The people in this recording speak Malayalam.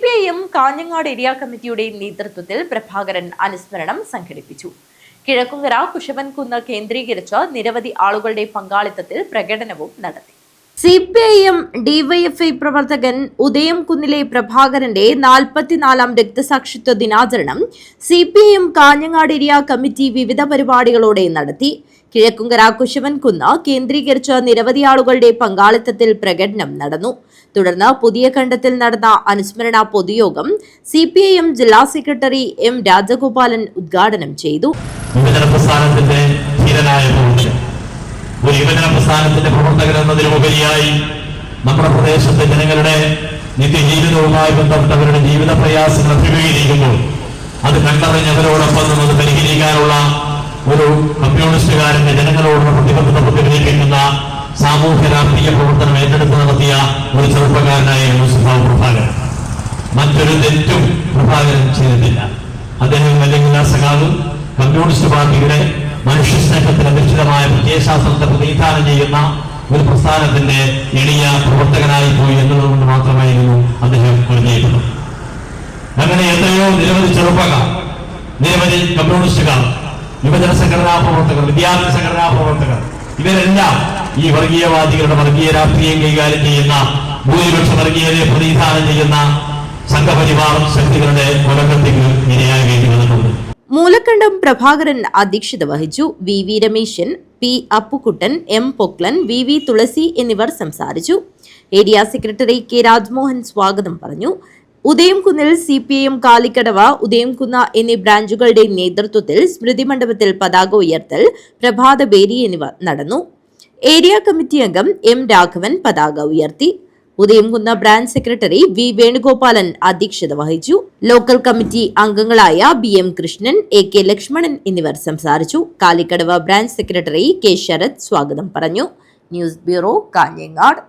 CPIM കാഞ്ഞങ്ങാട് ഏരിയ കമ്മിറ്റിയുടെ നേതൃത്വത്തിൽ പ്രഭാകരൻ അനുസ്മരണം സംഘടിപ്പിച്ചു. കിഴക്കുങ്കര കുശവൻകുന്ന് കേന്ദ്രീകരിച്ച് നിരവധി ആളുകളുടെ പങ്കാളിത്തത്തിൽ പ്രകടനവും നടത്തി. CPIM DYFI പ്രവർത്തകൻ ഉദയം കുന്നിലെ പ്രഭാകരന്റെ 44ാം രക്തസാക്ഷിത്വ ദിനാചരണം CPIM കാഞ്ഞങ്ങാട് ഏരിയ കമ്മിറ്റി വിവിധ പരിപാടികളോടെ നടത്തി. കിഴക്കുങ്കര കുശവൻകുന്ന് കേന്ദ്രീകരിച്ച് നിരവധി ആളുകളുടെ പങ്കാളിത്തത്തിൽ പ്രകടനം നടന്നു. തുടർന്ന് പുതിയ കണ്ടത്തിൽ നടന്ന അനുസ്മരണ പൊതുയോഗം CPIM ജില്ലാ സെക്രട്ടറി M രാജഗോപാലൻ ഉദ്ഘാടനം ചെയ്തു. യുവജന പ്രസ്ഥാനത്തിന്റെ പ്രവർത്തകർ എന്നതിലുപരിയായി നമ്മുടെ പ്രദേശത്തെ ജനങ്ങളുടെ നിത്യജീവിതവുമായി ബന്ധപ്പെട്ടവരുടെ ജീവിത പ്രയാസങ്ങൾ അഭിമുഖീകരിക്കുമ്പോൾ അത് കണ്ടറിഞ്ഞവരോടൊപ്പം അത് പരിഹരിക്കാനുള്ള ഒരു കമ്മ്യൂണിസ്റ്റുകാരന്റെ ജനങ്ങളോടുള്ള പ്രതിബദ്ധത പ്രതിഫലിപ്പിക്കുന്ന സാമൂഹ്യ രാഷ്ട്രീയ പ്രവർത്തനം ഏറ്റെടുത്ത് നടത്തിയ ഒരു ചെറുപ്പക്കാരനായിരുന്നു പ്രഭാകരൻ. മറ്റൊരു തെറ്റും പ്രഭാകരൻ ചെയ്തിട്ടില്ല. അദ്ദേഹം അല്ലെങ്കിൽ സഖാവ് കമ്മ്യൂണിസ്റ്റ് പാർട്ടിയുടെ മനുഷ്യ സ്നേഹത്തിന് അധിഷ്ഠിതമായ പ്രത്യയശാസ്ത്രത്തെ പ്രതിനിധാനം ചെയ്യുന്ന ഒരു പ്രസ്ഥാനത്തിന്റെ എളിയ പ്രവർത്തകനായി പോയി എന്നതുകൊണ്ട് മാത്രമായിരുന്നു അദ്ദേഹം പരിചയപ്പെടുന്നത്. അങ്ങനെ എത്രയോ നിരവധി ചെറുപ്പക്കാർ, നിരവധി കമ്മ്യൂണിസ്റ്റുകാർ, യുവജന സംഘടനാ പ്രവർത്തകർ, വിദ്യാർത്ഥി സംഘടനാ പ്രവർത്തകർ, ഇവരെല്ലാം ഈ വർഗീയവാദികളുടെ വർഗീയ രാഷ്ട്രീയം കൈകാര്യം ചെയ്യുന്ന ഭൂരിപക്ഷ വർഗീയതയെ പ്രതിനിധാനം ചെയ്യുന്ന സംഘപരിവാർ ശക്തികളുടെ കൊലകൃത്യങ്ങൾ ഇരയാകേണ്ടി വന്നിട്ടുണ്ട്. മൂലക്കണ്ടം പ്രഭാകരൻ അധ്യക്ഷത വഹിച്ചു. VV Rameshan, P Appukuttan, M Poklan, VV തുളസി എന്നിവർ സംസാരിച്ചു. ഏരിയ സെക്രട്ടറി K രാജ്മോഹൻ സ്വാഗതം പറഞ്ഞു. ഉദയംകുന്നിൽ CPIM കാലിക്കടവ്, ഉദയംകുന്ന എന്നീ ബ്രാഞ്ചുകളുടെ നേതൃത്വത്തിൽ സ്മൃതി മണ്ഡപത്തിൽ പതാക ഉയർത്തൽ, പ്രഭാത ബേരി എന്നിവ നടന്നു. ഏരിയ കമ്മിറ്റി അംഗം M രാഘവൻ പതാക ഉയർത്തി. Udayamkunna branch secretary V Venugopalan അധ്യക്ഷത വഹിച്ചു. ലോക്കൽ കമ്മിറ്റി അംഗങ്ങളായ BM കൃഷ്ണൻ, AK ലക്ഷ്മണൻ എന്നിവർ സംസാരിച്ചു. Kalikkadavu branch secretary K Sarath സ്വാഗതം പറഞ്ഞു. News bureau, Kanhangad.